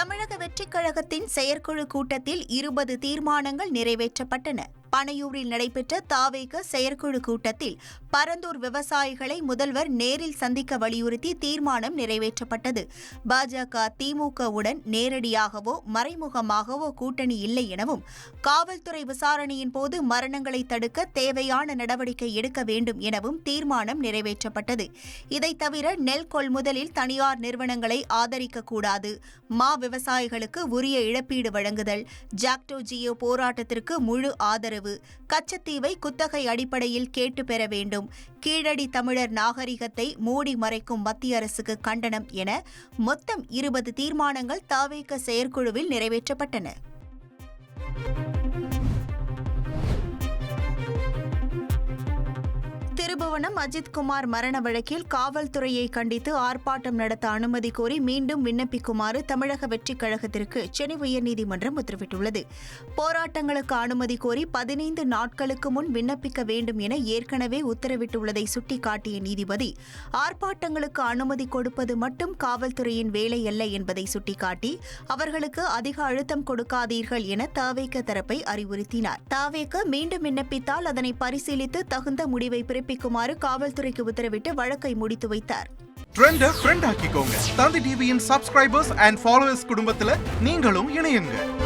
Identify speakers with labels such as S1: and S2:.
S1: தமிழக வெற்றிக் கழகத்தின் செயற்குழு கூட்டத்தில் 20 தீர்மானங்கள் நிறைவேற்றப்பட்டன. பனையூரில் நடைபெற்ற தாவேக செயற்குழு கூட்டத்தில் பரந்தூர் விவசாயிகளை முதல்வர் நேரில் சந்திக்க வலியுறுத்தி தீர்மானம் நிறைவேற்றப்பட்டது. பாஜக திமுகவுடன் நேரடியாகவோ மறைமுகமாகவோ கூட்டணி இல்லை எனவும், காவல்துறை விசாரணையின் போது மரணங்களை தடுக்க தேவையான நடவடிக்கை எடுக்க வேண்டும் எனவும் தீர்மானம் நிறைவேற்றப்பட்டது. இதைத் தவிர நெல் கொள்முதலில் தனியார் நிறுவனங்களை ஆதரிக்கக்கூடாது, மா விவசாயிகளுக்கு உரிய இழப்பீடு வழங்குதல், ஜாக்டோ ஜியோ போராட்டத்திற்கு முழு ஆதரவு, கச்சத்தீவை குத்தகை அடிப்படையில் கேட்டு பெற வேண்டும், கீழடி தமிழர் நாகரிகத்தை மூடி மறைக்கும் மத்திய அரசுக்கு கண்டனம் என மொத்தம் 20 தீர்மானங்கள் தாவேக செயற்குழுவில் நிறைவேற்றப்பட்டன. திருபுவனம் அஜித்குமார் மரண வழக்கில் காவல்துறையை கண்டித்து ஆர்ப்பாட்டம் நடத்த அனுமதி கோரி மீண்டும் விண்ணப்பிக்குமாறு தமிழக வெற்றிக் கழகத்திற்கு சென்னை உயர்நீதிமன்றம் உத்தரவிட்டுள்ளது. போராட்டங்களுக்கு அனுமதி கோரி 15 நாட்களுக்கு முன் விண்ணப்பிக்க வேண்டும் என ஏற்கனவே உத்தரவிட்டுள்ளதை சுட்டிக்காட்டிய நீதிபதி, ஆர்ப்பாட்டங்களுக்கு அனுமதி கொடுப்பது மட்டும் காவல்துறையின் வேலை அல்ல என்பதை சுட்டிக்காட்டி அவர்களுக்கு அதிக அழுத்தம் கொடுக்காதீர்கள் என தாவேக தரப்பை அறிவுறுத்தினார். தாவேக மீண்டும் விண்ணப்பித்தால் அதனை பரிசீலித்து தகுந்த முடிவை பிறப்பிக்குமாறு காவல்துறைக்கு உத்தரவிட்டு வழக்கை முடித்து வைத்தார்.
S2: ஃப்ரெண்ட் ஆக்கிக்கோங்க. தந்தி டிவியின் சப்ஸ்கிரைபர்ஸ் அண்ட் ஃபாலோவர்ஸ் குடும்பத்துல நீங்களும் இணையுங்க.